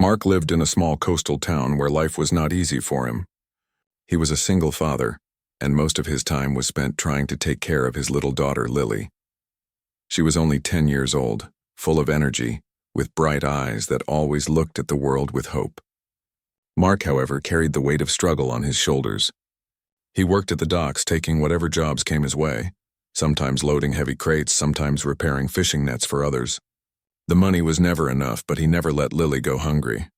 Mark lived in a small coastal town where life was not easy for him. He was a single father, and most of his time was spent trying to take care of his little daughter, Lily. She was only 10 years old, full of energy, with bright eyes that always looked at the world with hope. Mark, however, carried the weight of struggle on his shoulders. He worked at the docks, taking whatever jobs came his way, sometimes loading heavy crates, sometimes repairing fishing nets for others. The money was never enough, but he never let Lily go hungry.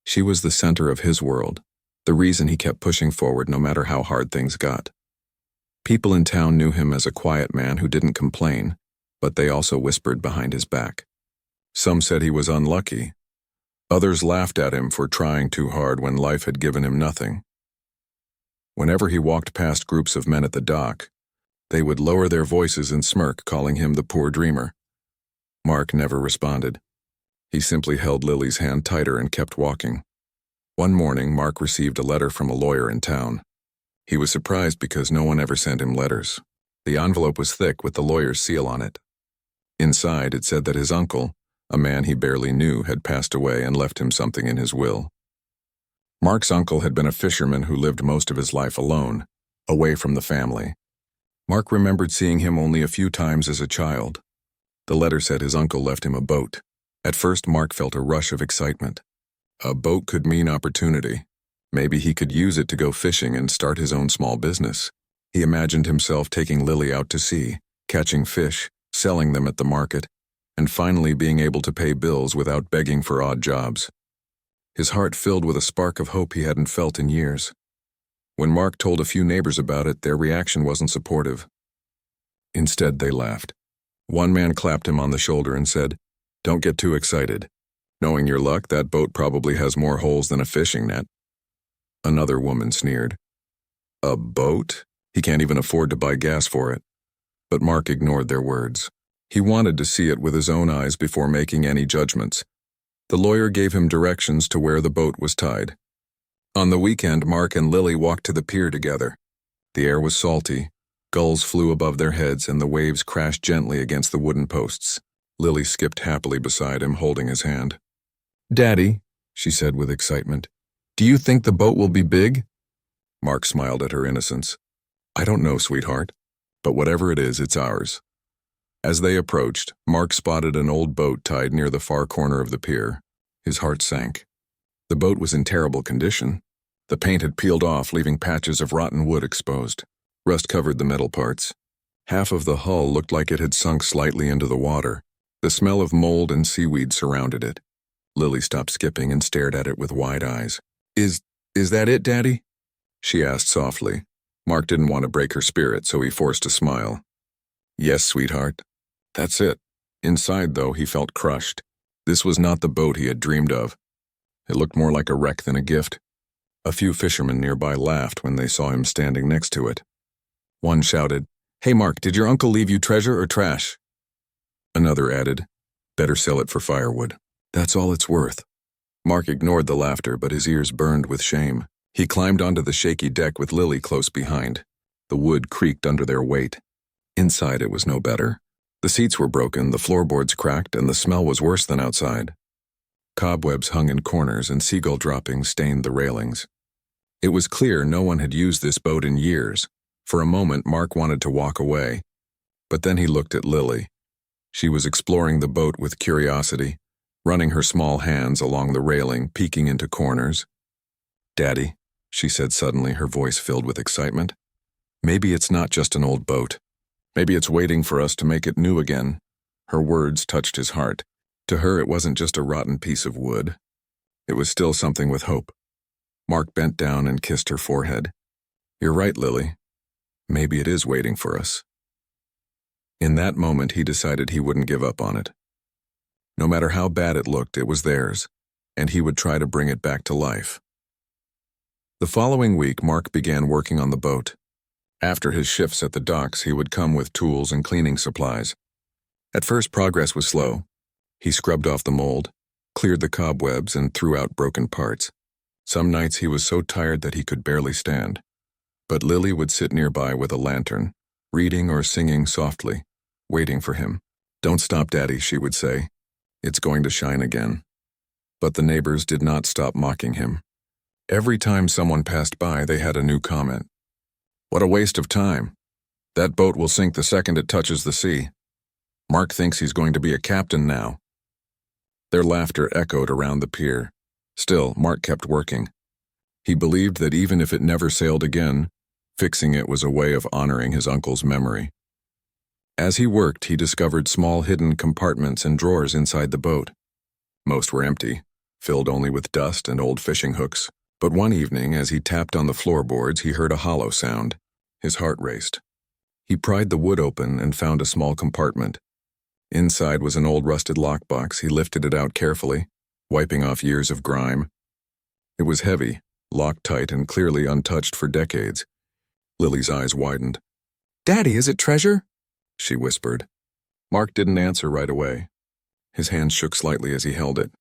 She was the center of his world, the reason he kept pushing forward no matter how hard things got. People in town knew him as a quiet man who didn't complain, but they also whispered behind his back. Some said he was unlucky. Others laughed at him for trying too hard when life had given him nothing. Whenever he walked past groups of men at the dock, they would lower their voices and smirk, calling him the poor dreamer. Mark never responded. He simply held Lily's hand tighter and kept walking. One morning, Mark received a letter from a lawyer in town. He was surprised because no one ever sent him letters. The envelope was thick with the lawyer's seal on it. Inside, it said that his uncle, a man he barely knew, had passed away and left him something in his will. Mark's uncle had been a fisherman who lived most of his life alone, away from the family. Mark remembered seeing him only a few times as a child. The letter said his uncle left him a boat. At first, Mark felt a rush of excitement. A boat could mean opportunity. Maybe he could use it to go fishing and start his own small business. He imagined himself taking Lily out to sea, catching fish, selling them at the market, and finally being able to pay bills without begging for odd jobs. His heart filled with a spark of hope he hadn't felt in years. When Mark told a few neighbors about it, their reaction wasn't supportive. Instead, they laughed. One man clapped him on the shoulder and said, "Don't get too excited. Knowing your luck, that boat probably has more holes than a fishing net." Another woman sneered. "A boat? He can't even afford to buy gas for it." But Mark ignored their words. He wanted to see it with his own eyes before making any judgments. The lawyer gave him directions to where the boat was tied. On the weekend, Mark and Lily walked to the pier together. The air was salty. Gulls flew above their heads and the waves crashed gently against the wooden posts. Lily skipped happily beside him, holding his hand. "Daddy," she said with excitement, "do you think the boat will be big?" Mark smiled at her innocence. "I don't know, sweetheart, but whatever it is, it's ours." As they approached, Mark spotted an old boat tied near the far corner of the pier. His heart sank. The boat was in terrible condition. The paint had peeled off, leaving patches of rotten wood exposed. Rust covered the metal parts. Half of the hull looked like it had sunk slightly into the water. The smell of mold and seaweed surrounded it. Lily stopped skipping and stared at it with wide eyes. Is that it, Daddy?" she asked softly. Mark didn't want to break her spirit, so he forced a smile. "Yes, sweetheart. That's it." Inside, though, he felt crushed. This was not the boat he had dreamed of. It looked more like a wreck than a gift. A few fishermen nearby laughed when they saw him standing next to it. One shouted, "Hey Mark, did your uncle leave you treasure or trash?" Another added, "Better sell it for firewood. That's all it's worth." Mark ignored the laughter, but his ears burned with shame. He climbed onto the shaky deck with Lily close behind. The wood creaked under their weight. Inside, it was no better. The seats were broken, the floorboards cracked, and the smell was worse than outside. Cobwebs hung in corners and seagull droppings stained the railings. It was clear no one had used this boat in years. For a moment, Mark wanted to walk away. But then he looked at Lily. She was exploring the boat with curiosity, running her small hands along the railing, peeking into corners. "Daddy," she said suddenly, her voice filled with excitement, "maybe it's not just an old boat. Maybe it's waiting for us to make it new again." Her words touched his heart. To her, it wasn't just a rotten piece of wood. It was still something with hope. Mark bent down and kissed her forehead. "You're right, Lily. Maybe it is waiting for us." In that moment, he decided he wouldn't give up on it. No matter how bad it looked, it was theirs, and he would try to bring it back to life. The following week, Mark began working on the boat. After his shifts at the docks, he would come with tools and cleaning supplies. At first, progress was slow. He scrubbed off the mold, cleared the cobwebs, and threw out broken parts. Some nights he was so tired that he could barely stand. But Lily would sit nearby with a lantern, reading or singing softly, waiting for him. "Don't stop, Daddy," she would say. "It's going to shine again." But the neighbors did not stop mocking him. Every time someone passed by, they had a new comment. "What a waste of time. That boat will sink the second it touches the sea. Mark thinks he's going to be a captain now." Their laughter echoed around the pier. Still, Mark kept working. He believed that even if it never sailed again, fixing it was a way of honoring his uncle's memory. As he worked, he discovered small hidden compartments and drawers inside the boat. Most were empty, filled only with dust and old fishing hooks. But one evening, as he tapped on the floorboards, he heard a hollow sound. His heart raced. He pried the wood open and found a small compartment. Inside was an old rusted lockbox. He lifted it out carefully, wiping off years of grime. It was heavy, locked tight, and clearly untouched for decades. Lily's eyes widened. "Daddy, is it treasure?" she whispered. Mark didn't answer right away. His hand shook slightly as he held it.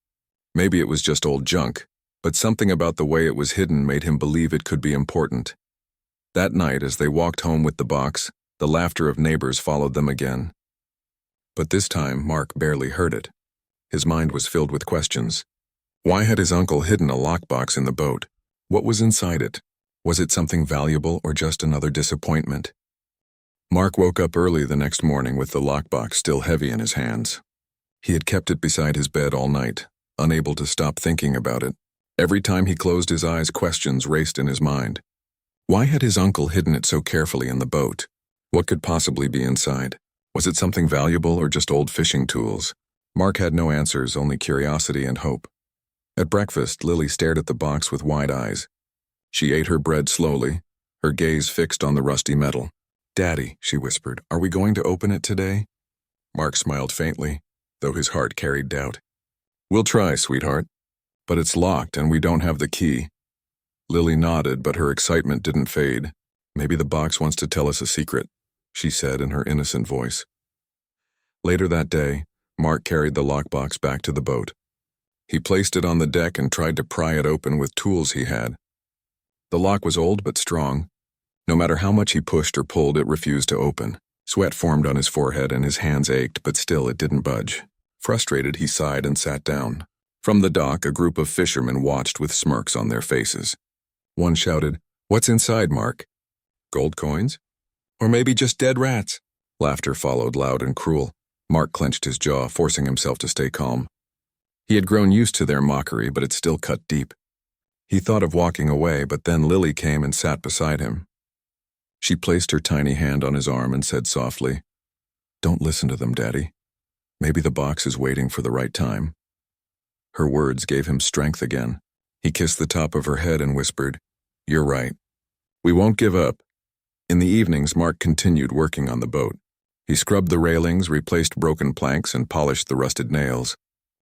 Maybe it was just old junk, but something about the way it was hidden made him believe it could be important. That night, as they walked home with the box, the laughter of neighbors followed them again. But this time, Mark barely heard it. His mind was filled with questions. Why had his uncle hidden a lockbox in the boat? What was inside it? Was it something valuable or just another disappointment? Mark woke up early the next morning with the lockbox still heavy in his hands. He had kept it beside his bed all night, unable to stop thinking about it. Every time he closed his eyes, questions raced in his mind. Why had his uncle hidden it so carefully in the boat? What could possibly be inside? Was it something valuable or just old fishing tools? Mark had no answers, only curiosity and hope. At breakfast, Lily stared at the box with wide eyes. She ate her bread slowly, her gaze fixed on the rusty metal. "Daddy," she whispered, "are we going to open it today?" Mark smiled faintly, though his heart carried doubt. "We'll try, sweetheart. But it's locked and we don't have the key." Lily nodded, but her excitement didn't fade. "Maybe the box wants to tell us a secret," she said in her innocent voice. Later that day, Mark carried the lockbox back to the boat. He placed it on the deck and tried to pry it open with tools he had. The lock was old but strong. No matter how much he pushed or pulled, it refused to open. Sweat formed on his forehead and his hands ached, but still it didn't budge. Frustrated, he sighed and sat down. From the dock, a group of fishermen watched with smirks on their faces. One shouted, "What's inside, Mark?" "Gold coins? Or maybe just dead rats?" Laughter followed, loud and cruel. Mark clenched his jaw, forcing himself to stay calm. He had grown used to their mockery, but it still cut deep. He thought of walking away, but then Lily came and sat beside him. She placed her tiny hand on his arm and said softly, "Don't listen to them, Daddy. Maybe the box is waiting for the right time." Her words gave him strength again. He kissed the top of her head and whispered, "You're right. We won't give up." In the evenings, Mark continued working on the boat. He scrubbed the railings, replaced broken planks, and polished the rusted nails.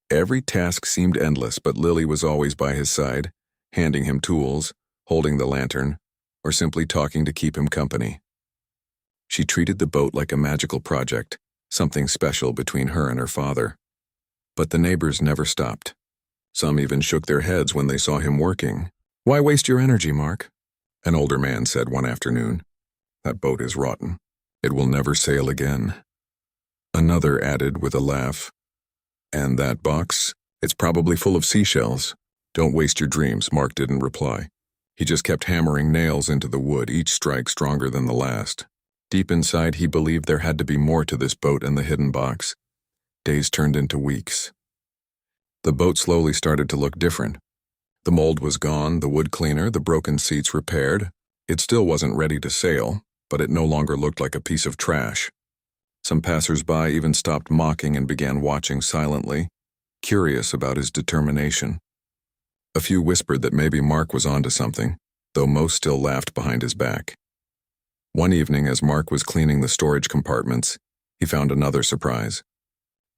Every task seemed endless, but Lily was always by his side, handing him tools, holding the lantern, or simply talking to keep him company. She treated the boat like a magical project, something special between her and her father. But the neighbors never stopped. Some even shook their heads when they saw him working. "Why waste your energy, Mark?" An older man said one afternoon. "That boat is rotten. It will never sail again." Another added with a laugh, "And that box? It's probably full of seashells." "Don't waste your dreams," Mark didn't reply. He just kept hammering nails into the wood, each strike stronger than the last. Deep inside, he believed there had to be more to this boat and the hidden box. Days turned into weeks. The boat slowly started to look different. The mold was gone, the wood cleaner, the broken seats repaired. It still wasn't ready to sail, but it no longer looked like a piece of trash. Some passers-by even stopped mocking and began watching silently, curious about his determination. A few whispered that maybe Mark was onto something, though most still laughed behind his back. One evening, as Mark was cleaning the storage compartments, he found another surprise.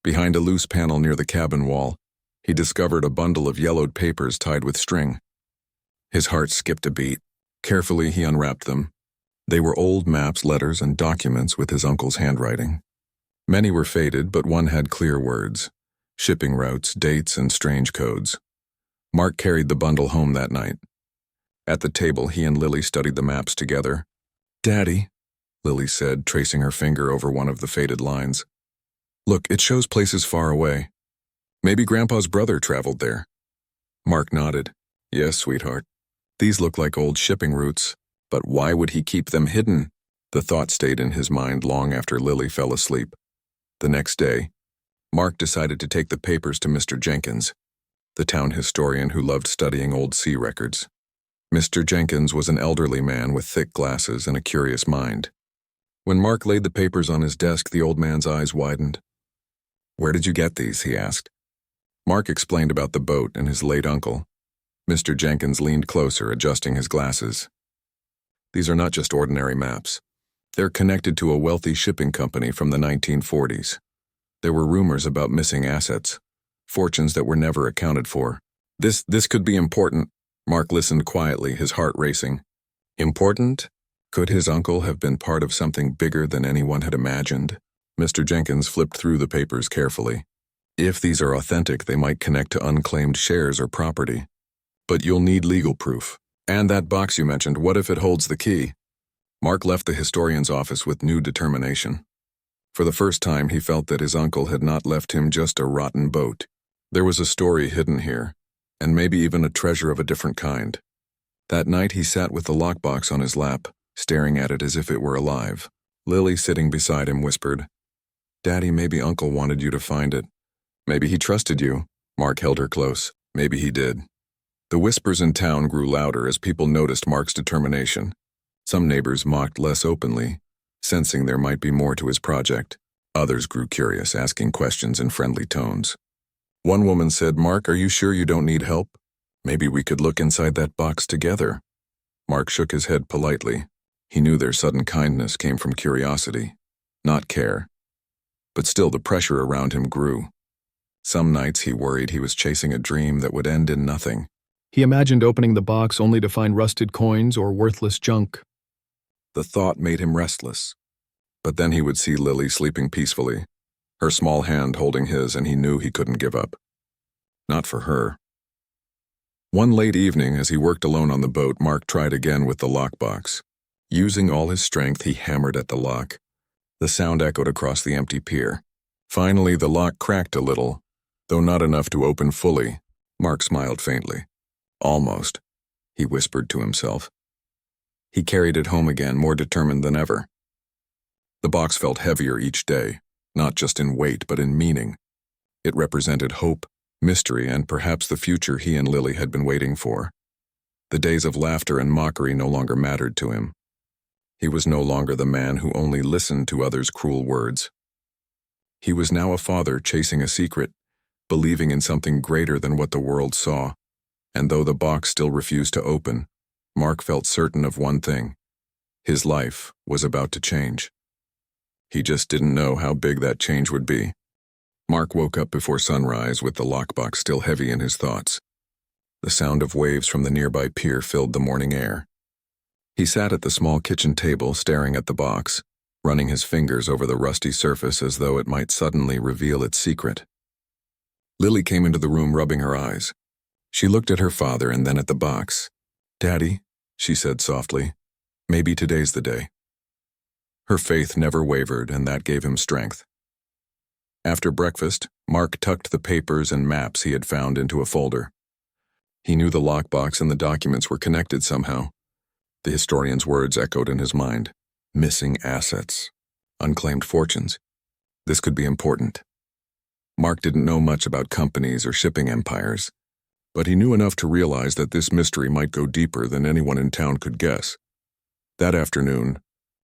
Behind a loose panel near the cabin wall, he discovered a bundle of yellowed papers tied with string. His heart skipped a beat. Carefully, he unwrapped them. They were old maps, letters, and documents with his uncle's handwriting. Many were faded, but one had clear words, shipping routes, dates, and strange codes. Mark carried the bundle home that night. At the table, he and Lily studied the maps together. "Daddy," Lily said, tracing her finger over one of the faded lines. "Look, it shows places far away. Maybe Grandpa's brother traveled there." Mark nodded. Yes, sweetheart. These look like old shipping routes, but why would he keep them hidden? The thought stayed in his mind long after Lily fell asleep. The next day, Mark decided to take the papers to Mr. Jenkins, the town historian who loved studying old sea records. Mr. Jenkins was an elderly man with thick glasses and a curious mind. When Mark laid the papers on his desk, the old man's eyes widened. Where did you get these? He asked. Mark explained about the boat and his late uncle. Mr. Jenkins leaned closer, adjusting his glasses. These are not just ordinary maps. They're connected to a wealthy shipping company from the 1940s. There were rumors about missing assets, fortunes that were never accounted for. This could be important. Mark listened quietly, his heart racing. Important? Could his uncle have been part of something bigger than anyone had imagined? Mr. Jenkins flipped through the papers carefully. If these are authentic, they might connect to unclaimed shares or property. But you'll need legal proof. And that box you mentioned, what if it holds the key? Mark left the historian's office with new determination. For the first time, he felt that his uncle had not left him just a rotten boat. There was a story hidden here, and maybe even a treasure of a different kind. That night, he sat with the lockbox on his lap, staring at it as if it were alive. Lily, sitting beside him, whispered, Daddy, maybe Uncle wanted you to find it. Maybe he trusted you. Mark held her close. Maybe he did. The whispers in town grew louder as people noticed Mark's determination. Some neighbors mocked less openly, sensing there might be more to his project. Others grew curious, asking questions in friendly tones. One woman said, Mark, are you sure you don't need help? Maybe we could look inside that box together. Mark shook his head politely. He knew their sudden kindness came from curiosity, not care. But still the pressure around him grew. Some nights he worried he was chasing a dream that would end in nothing. He imagined opening the box only to find rusted coins or worthless junk. The thought made him restless. But then he would see Lily sleeping peacefully, her small hand holding his, and he knew he couldn't give up. Not for her. One late evening, as he worked alone on the boat, Mark tried again with the lockbox. Using all his strength, he hammered at the lock. The sound echoed across the empty pier. Finally, the lock cracked a little, though not enough to open fully. Mark smiled faintly. Almost, he whispered to himself. He carried it home again, more determined than ever. The box felt heavier each day, not just in weight, but in meaning. It represented hope, mystery, and perhaps the future he and Lily had been waiting for. The days of laughter and mockery no longer mattered to him. He was no longer the man who only listened to others' cruel words. He was now a father chasing a secret, believing in something greater than what the world saw. And though the box still refused to open, Mark felt certain of one thing. His life was about to change. He just didn't know how big that change would be. Mark woke up before sunrise with the lockbox still heavy in his thoughts. The sound of waves from the nearby pier filled the morning air. He sat at the small kitchen table staring at the box, running his fingers over the rusty surface as though it might suddenly reveal its secret. Lily came into the room rubbing her eyes. She looked at her father and then at the box. Daddy, she said softly, maybe today's the day. Her faith never wavered, and that gave him strength. After breakfast, Mark tucked the papers and maps he had found into a folder. He knew the lockbox and the documents were connected somehow. The historian's words echoed in his mind. Missing assets. Unclaimed fortunes. This could be important. Mark didn't know much about companies or shipping empires, but he knew enough to realize that this mystery might go deeper than anyone in town could guess. That afternoon,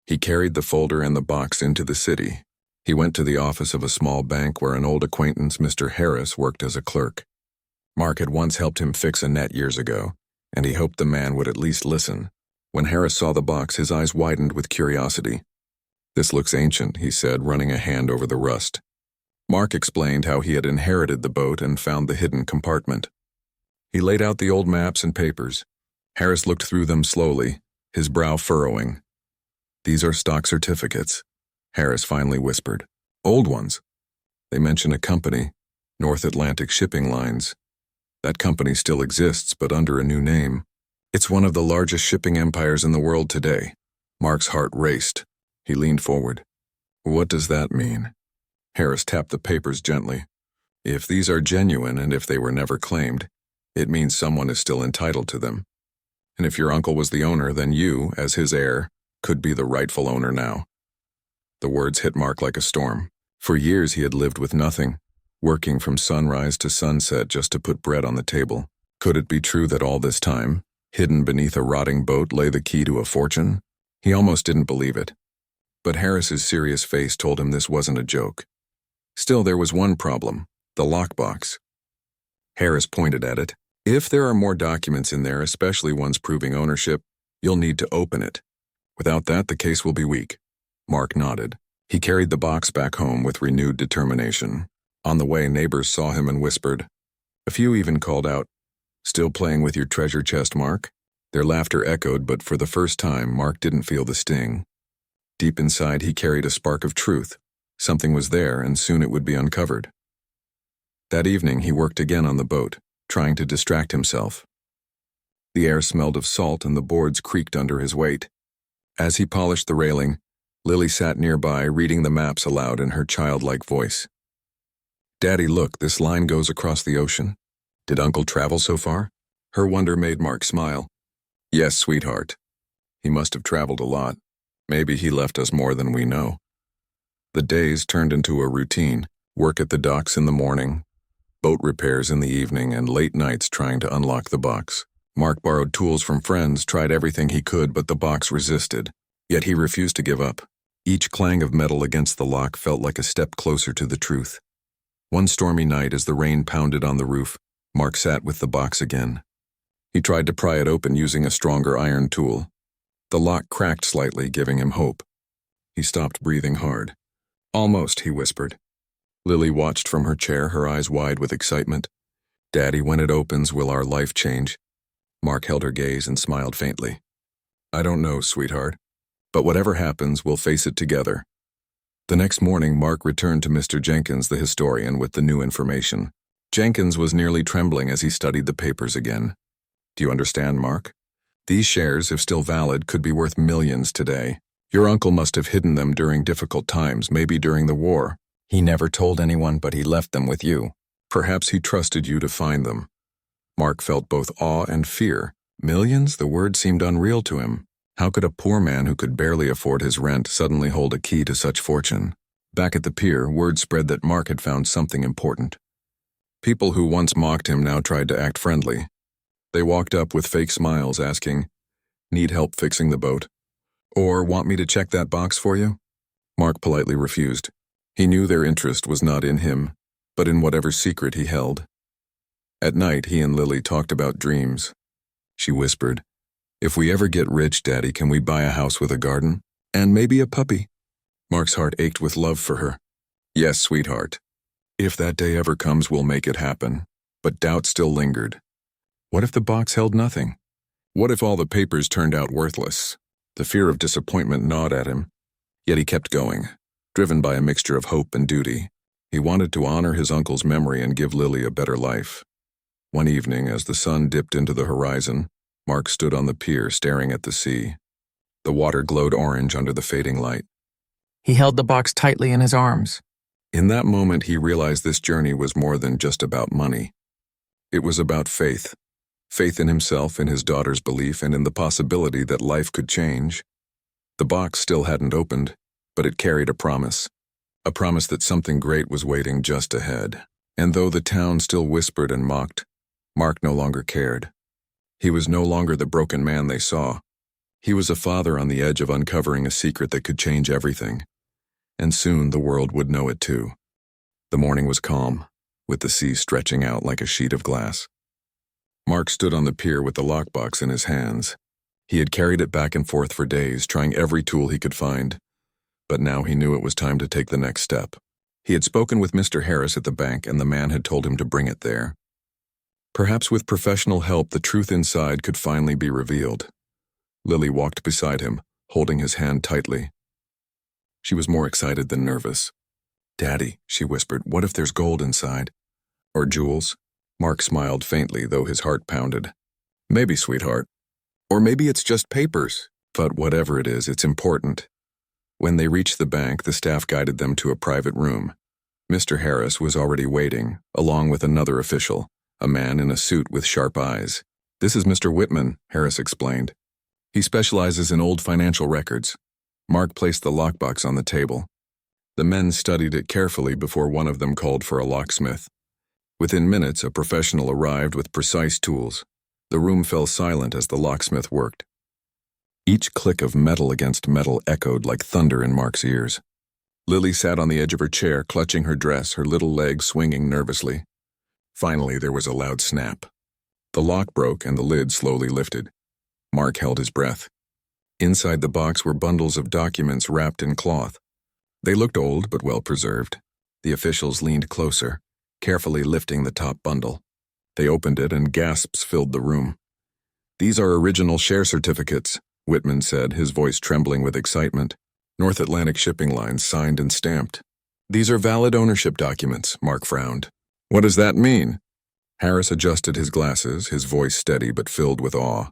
he carried the folder and the box into the city. He went to the office of a small bank where an old acquaintance, Mr. Harris, worked as a clerk. Mark had once helped him fix a net years ago, and he hoped the man would at least listen. When Harris saw the box, his eyes widened with curiosity. This looks ancient, he said, running a hand over the rust. Mark explained how he had inherited the boat and found the hidden compartment. He laid out the old maps and papers. Harris looked through them slowly, his brow furrowing. These are stock certificates, Harris finally whispered. Old ones. They mention a company, North Atlantic Shipping Lines. That company still exists, but under a new name. It's one of the largest shipping empires in the world today. Mark's heart raced. He leaned forward. What does that mean? Harris tapped the papers gently. If these are genuine and if they were never claimed, It means someone is still entitled to them. And if your uncle was the owner, then you, as his heir, could be the rightful owner now. The words hit Mark like a storm. For years he had lived with nothing, working from sunrise to sunset just to put bread on the table. Could it be true that all this time, hidden beneath a rotting boat, lay the key to a fortune? He almost didn't believe it. But Harris's serious face told him this wasn't a joke. Still, there was one problem: the lockbox. Harris pointed at it. If there are more documents in there, especially ones proving ownership, you'll need to open it. Without that, the case will be weak. Mark nodded. He carried the box back home with renewed determination. On the way, neighbors saw him and whispered. A few even called out, "Still playing with your treasure chest, Mark?" Their laughter echoed, but for the first time, Mark didn't feel the sting. Deep inside, he carried a spark of truth. Something was there, and soon it would be uncovered. That evening, he worked again on the boat, trying to distract himself. The air smelled of salt and the boards creaked under his weight. As he polished the railing, Lily sat nearby, reading the maps aloud in her childlike voice. "Daddy, look, this line goes across the ocean. Did Uncle travel so far?" Her wonder made Mark smile. "Yes, sweetheart. He must have traveled a lot. Maybe he left us more than we know." The days turned into a routine: work at the docks in the morning, boat repairs in the evening, and late nights trying to unlock the box. Mark borrowed tools from friends, tried everything he could, but the box resisted. Yet he refused to give up. Each clang of metal against the lock felt like a step closer to the truth. One stormy night, as the rain pounded on the roof, Mark sat with the box again. He tried to pry it open using a stronger iron tool. The lock cracked slightly, giving him hope. He stopped breathing hard. "Almost," he whispered. Lily watched from her chair, her eyes wide with excitement. "Daddy, when it opens, will our life change?" Mark held her gaze and smiled faintly. "I don't know, sweetheart. But whatever happens, we'll face it together." The next morning, Mark returned to Mr. Jenkins, the historian, with the new information. Jenkins was nearly trembling as he studied the papers again. "Do you understand, Mark? These shares, if still valid, could be worth millions today. Your uncle must have hidden them during difficult times, maybe during the war. He never told anyone, but he left them with you. Perhaps he trusted you to find them." Mark felt both awe and fear. Millions? The word seemed unreal to him. How could a poor man who could barely afford his rent suddenly hold a key to such fortune? Back at the pier, word spread that Mark had found something important. People who once mocked him now tried to act friendly. They walked up with fake smiles, asking, "Need help fixing the boat?" Or, "Want me to check that box for you?" Mark politely refused. He knew their interest was not in him, but in whatever secret he held. At night, he and Lily talked about dreams. She whispered, "If we ever get rich, Daddy, can we buy a house with a garden? And maybe a puppy?" Mark's heart ached with love for her. "Yes, sweetheart. If that day ever comes, we'll make it happen." But doubt still lingered. What if the box held nothing? What if all the papers turned out worthless? The fear of disappointment gnawed at him. Yet he kept going, driven by a mixture of hope and duty. He wanted to honor his uncle's memory and give Lily a better life. One evening, as the sun dipped into the horizon, Mark stood on the pier staring at the sea. The water glowed orange under the fading light. He held the box tightly in his arms. In that moment, he realized this journey was more than just about money. It was about faith. Faith in himself, in his daughter's belief, and in the possibility that life could change. The box still hadn't opened, but it carried a promise that something great was waiting just ahead. And though the town still whispered and mocked, Mark no longer cared. He was no longer the broken man they saw. He was a father on the edge of uncovering a secret that could change everything. And soon the world would know it too. The morning was calm, with the sea stretching out like a sheet of glass. Mark stood on the pier with the lockbox in his hands. He had carried it back and forth for days, trying every tool he could find. But now he knew it was time to take the next step. He had spoken with Mr. Harris at the bank, and the man had told him to bring it there. Perhaps with professional help, the truth inside could finally be revealed. Lily walked beside him, holding his hand tightly. She was more excited than nervous. "Daddy," she whispered, "what if there's gold inside? Or jewels?" Mark smiled faintly, though his heart pounded. "Maybe, sweetheart. Or maybe it's just papers. But whatever it is, it's important." When they reached the bank, the staff guided them to a private room. Mr. Harris was already waiting, along with another official, a man in a suit with sharp eyes. "This is Mr. Whitman," Harris explained. "He specializes in old financial records." Mark placed the lockbox on the table. The men studied it carefully before one of them called for a locksmith. Within minutes, a professional arrived with precise tools. The room fell silent as the locksmith worked. Each click of metal against metal echoed like thunder in Mark's ears. Lily sat on the edge of her chair, clutching her dress, her little legs swinging nervously. Finally, there was a loud snap. The lock broke and the lid slowly lifted. Mark held his breath. Inside the box were bundles of documents wrapped in cloth. They looked old but well preserved. The officials leaned closer, carefully lifting the top bundle. They opened it and gasps filled the room. "These are original share certificates," Whitman said, his voice trembling with excitement. "North Atlantic Shipping Lines signed and stamped." "These are valid ownership documents," Mark frowned. "What does that mean?" Harris adjusted his glasses, his voice steady but filled with awe.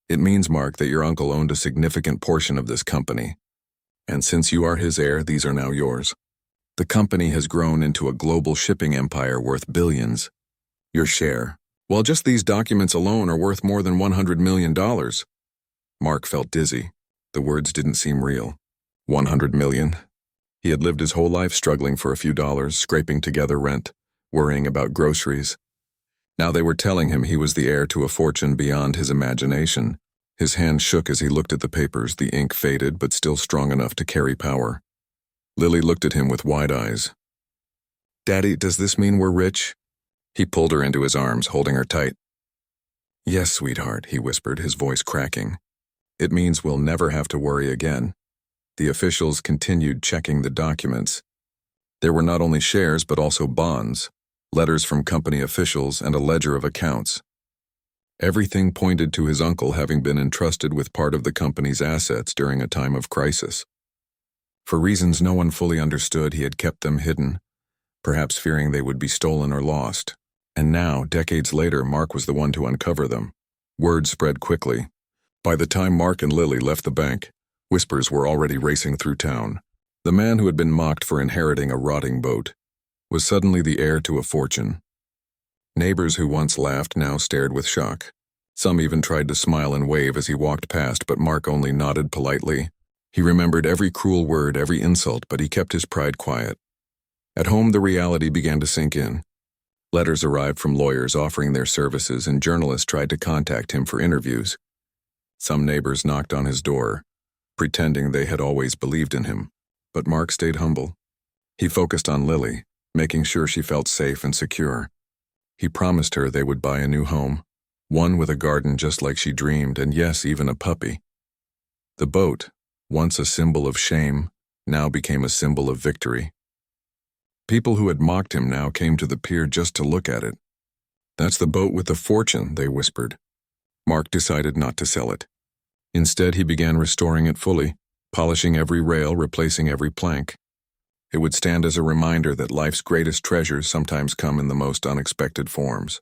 "It means, Mark, that your uncle owned a significant portion of this company. And since you are his heir, these are now yours. The company has grown into a global shipping empire worth billions. Your share, well, just these documents alone are worth more than $100 million. Mark felt dizzy. The words didn't seem real. 100 million? He had lived his whole life struggling for a few dollars, scraping together rent, worrying about groceries. Now they were telling him he was the heir to a fortune beyond his imagination. His hand shook as he looked at the papers, the ink faded but still strong enough to carry power. Lily looked at him with wide eyes. "Daddy, does this mean we're rich?" He pulled her into his arms, holding her tight. "Yes, sweetheart," he whispered, his voice cracking. "It means we'll never have to worry again." The officials continued checking the documents. There were not only shares but also bonds, letters from company officials, and a ledger of accounts. Everything pointed to his uncle having been entrusted with part of the company's assets during a time of crisis. For reasons no one fully understood, he had kept them hidden, perhaps fearing they would be stolen or lost. And now, decades later, Mark was the one to uncover them. Word spread quickly. By the time Mark and Lily left the bank, whispers were already racing through town. The man who had been mocked for inheriting a rotting boat was suddenly the heir to a fortune. Neighbors who once laughed now stared with shock. Some even tried to smile and wave as he walked past, but Mark only nodded politely. He remembered every cruel word, every insult, but he kept his pride quiet. At home, the reality began to sink in. Letters arrived from lawyers offering their services, and journalists tried to contact him for interviews. Some neighbors knocked on his door, pretending they had always believed in him. But Mark stayed humble. He focused on Lily, making sure she felt safe and secure. He promised her they would buy a new home, one with a garden just like she dreamed, and yes, even a puppy. The boat, once a symbol of shame, now became a symbol of victory. People who had mocked him now came to the pier just to look at it. "That's the boat with the fortune," they whispered. Mark decided not to sell it. Instead, he began restoring it fully, polishing every rail, replacing every plank. It would stand as a reminder that life's greatest treasures sometimes come in the most unexpected forms.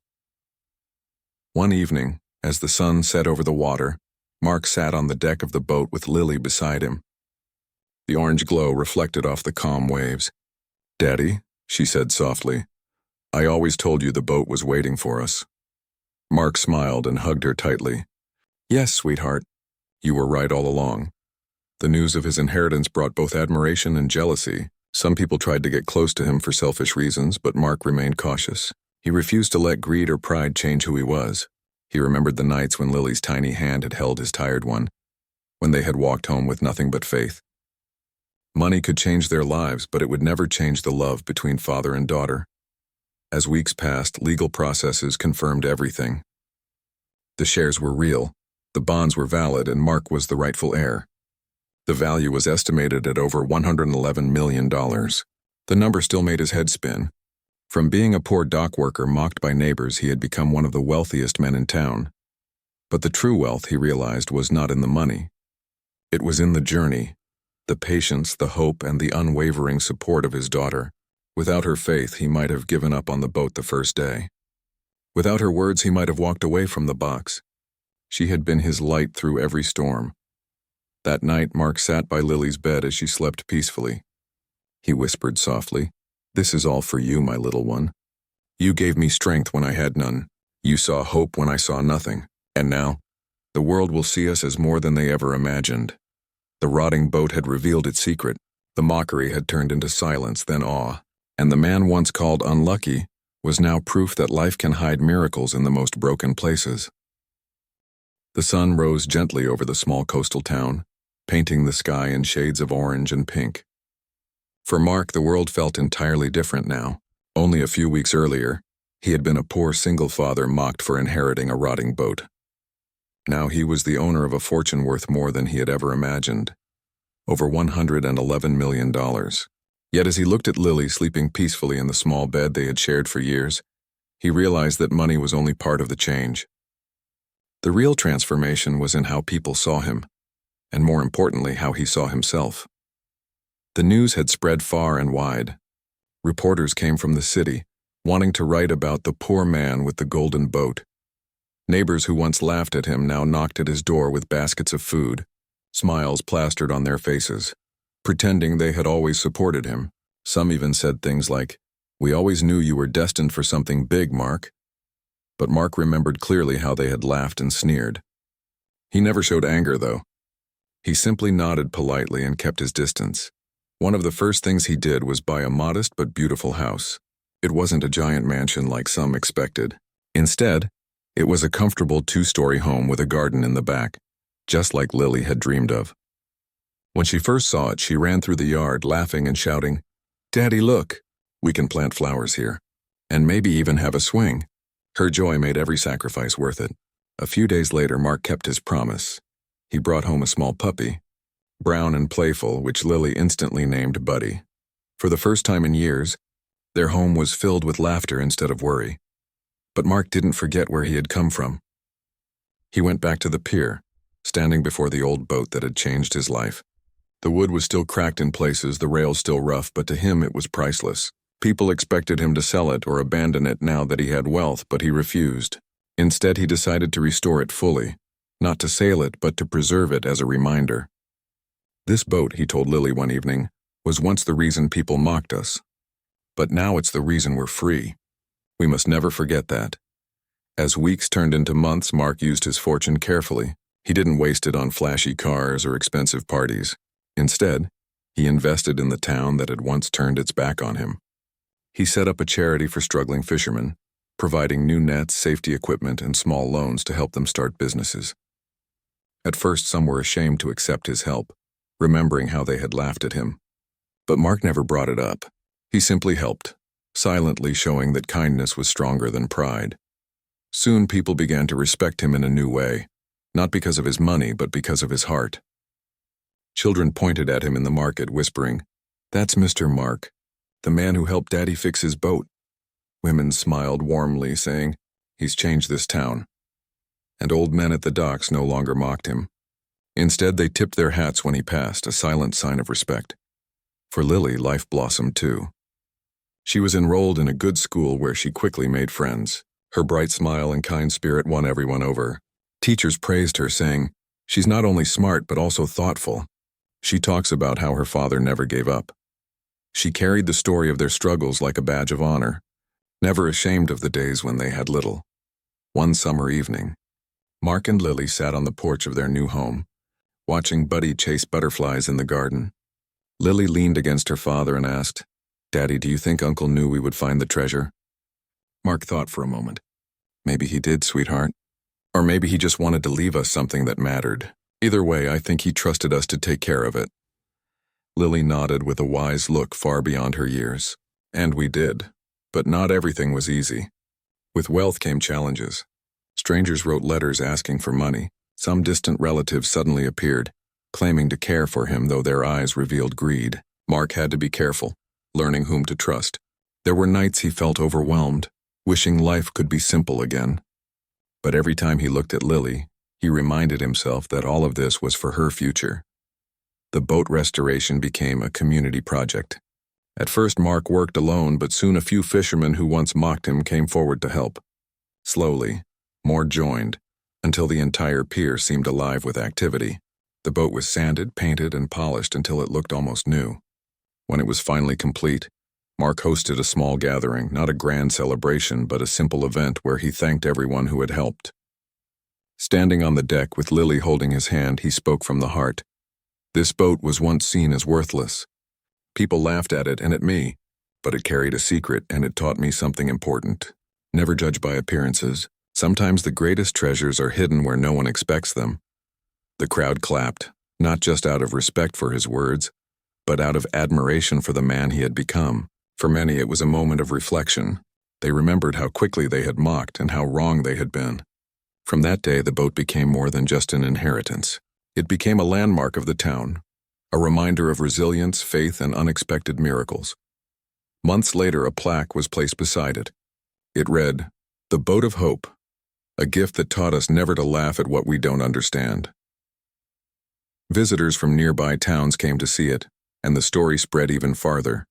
One evening, as the sun set over the water, Mark sat on the deck of the boat with Lily beside him. The orange glow reflected off the calm waves. "Daddy," she said softly, "I always told you the boat was waiting for us." Mark smiled and hugged her tightly. "Yes, sweetheart. You were right all along." The news of his inheritance brought both admiration and jealousy. Some people tried to get close to him for selfish reasons, but Mark remained cautious. He refused to let greed or pride change who he was. He remembered the nights when Lily's tiny hand had held his tired one, when they had walked home with nothing but faith. Money could change their lives, but it would never change the love between father and daughter. As weeks passed, legal processes confirmed everything. The shares were real, the bonds were valid, and Mark was the rightful heir. The value was estimated at over $111 million. The number still made his head spin. From being a poor dock worker mocked by neighbors, he had become one of the wealthiest men in town. But the true wealth, he realized, was not in the money. It was in the journey, the patience, the hope, and the unwavering support of his daughter. Without her faith, he might have given up on the boat the first day. Without her words, he might have walked away from the box. She had been his light through every storm. That night, Mark sat by Lily's bed as she slept peacefully. He whispered softly, "This is all for you, my little one. You gave me strength when I had none. You saw hope when I saw nothing. And now, the world will see us as more than they ever imagined. The rotting boat had revealed its secret. The mockery had turned into silence, then awe. And the man once called unlucky was now proof that life can hide miracles in the most broken places. The sun rose gently over the small coastal town, painting the sky in shades of orange and pink. For Mark, the world felt entirely different now. Only a few weeks earlier, he had been a poor single father mocked for inheriting a rotting boat. Now he was the owner of a fortune worth more than he had ever imagined. Over $111 million. Yet as he looked at Lily sleeping peacefully in the small bed they had shared for years, he realized that money was only part of the change. The real transformation was in how people saw him, and more importantly, how he saw himself. The news had spread far and wide. Reporters came from the city, wanting to write about the poor man with the golden boat. Neighbors who once laughed at him now knocked at his door with baskets of food, smiles plastered on their faces, pretending they had always supported him. Some even said things like, "We always knew you were destined for something big, Mark." But Mark remembered clearly how they had laughed and sneered. He never showed anger, though. He simply nodded politely and kept his distance. One of the first things he did was buy a modest but beautiful house. It wasn't a giant mansion like some expected. Instead, it was a comfortable 2-story home with a garden in the back, just like Lily had dreamed of. When she first saw it, she ran through the yard laughing and shouting, "Daddy, look! We can plant flowers here, and maybe even have a swing." Her joy made every sacrifice worth it. A few days later, Mark kept his promise. He brought home a small puppy, brown and playful, which Lily instantly named Buddy. For the first time in years, their home was filled with laughter instead of worry. But Mark didn't forget where he had come from. He went back to the pier, standing before the old boat that had changed his life. The wood was still cracked in places, the rails still rough, but to him it was priceless. People expected him to sell it or abandon it now that he had wealth, but he refused. Instead, he decided to restore it fully, not to sail it, but to preserve it as a reminder. "This boat," he told Lily one evening, "was once the reason people mocked us. But now it's the reason we're free. We must never forget that." As weeks turned into months, Mark used his fortune carefully. He didn't waste it on flashy cars or expensive parties. Instead, he invested in the town that had once turned its back on him. He set up a charity for struggling fishermen, providing new nets, safety equipment, and small loans to help them start businesses. At first, some were ashamed to accept his help, remembering how they had laughed at him. But Mark never brought it up. He simply helped, silently showing that kindness was stronger than pride. Soon people began to respect him in a new way, not because of his money, but because of his heart. Children pointed at him in the market, whispering, "That's Mr. Mark, the man who helped Daddy fix his boat." Women smiled warmly, saying, "He's changed this town." And old men at the docks no longer mocked him. Instead, they tipped their hats when he passed, a silent sign of respect. For Lily, life blossomed too. She was enrolled in a good school where she quickly made friends. Her bright smile and kind spirit won everyone over. Teachers praised her, saying, "She's not only smart but also thoughtful. She talks about how her father never gave up." She carried the story of their struggles like a badge of honor, never ashamed of the days when they had little. One summer evening, Mark and Lily sat on the porch of their new home, watching Buddy chase butterflies in the garden. Lily leaned against her father and asked, "Daddy, do you think Uncle knew we would find the treasure?" Mark thought for a moment. "Maybe he did, sweetheart. Or maybe he just wanted to leave us something that mattered. Either way, I think he trusted us to take care of it." Lily nodded with a wise look far beyond her years. And we did. But not everything was easy. With wealth came challenges. Strangers wrote letters asking for money. Some distant relatives suddenly appeared, claiming to care for him, though their eyes revealed greed. Mark had to be careful, learning whom to trust. There were nights he felt overwhelmed, wishing life could be simple again. But every time he looked at Lily, he reminded himself that all of this was for her future. The boat restoration became a community project. At first, Mark worked alone, but soon a few fishermen who once mocked him came forward to help. Slowly, more joined, until the entire pier seemed alive with activity. The boat was sanded, painted, and polished until it looked almost new. When it was finally complete, Mark hosted a small gathering, not a grand celebration, but a simple event where he thanked everyone who had helped. Standing on the deck with Lily holding his hand, he spoke from the heart. This boat was once seen as worthless. People laughed at it and at me, but it carried a secret and it taught me something important. Never judge by appearances. Sometimes the greatest treasures are hidden where no one expects them. The crowd clapped, not just out of respect for his words, but out of admiration for the man he had become. For many, it was a moment of reflection. They remembered how quickly they had mocked and how wrong they had been. From that day, the boat became more than just an inheritance. It became a landmark of the town, a reminder of resilience, faith, and unexpected miracles. Months later, a plaque was placed beside it. It read, "The Boat of Hope, a gift that taught us never to laugh at what we don't understand." Visitors from nearby towns came to see it, and the story spread even farther.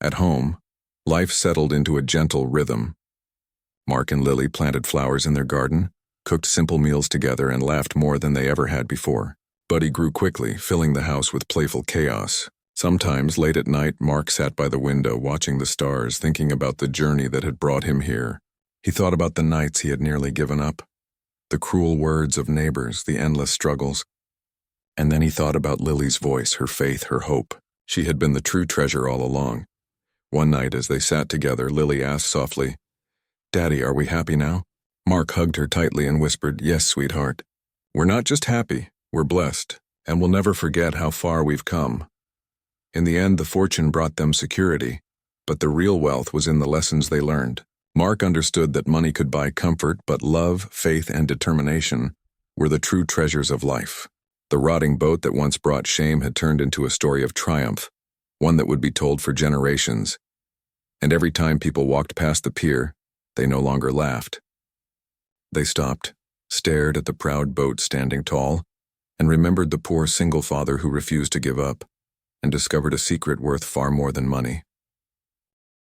At home, life settled into a gentle rhythm. Mark and Lily planted flowers in their garden, cooked simple meals together, and laughed more than they ever had before. Buddy grew quickly, filling the house with playful chaos. Sometimes, late at night, Mark sat by the window watching the stars, thinking about the journey that had brought him here. He thought about the nights he had nearly given up, the cruel words of neighbors, the endless struggles. And then he thought about Lily's voice, her faith, her hope. She had been the true treasure all along. One night, as they sat together, Lily asked softly, "Daddy, are we happy now?" Mark hugged her tightly and whispered, "Yes, sweetheart. We're not just happy, we're blessed, and we'll never forget how far we've come." In the end, the fortune brought them security, but the real wealth was in the lessons they learned. Mark understood that money could buy comfort, but love, faith, and determination were the true treasures of life. The rotting boat that once brought shame had turned into a story of triumph, one that would be told for generations. And every time people walked past the pier, they no longer laughed. They stopped, stared at the proud boat standing tall, and remembered the poor single father who refused to give up, and discovered a secret worth far more than money.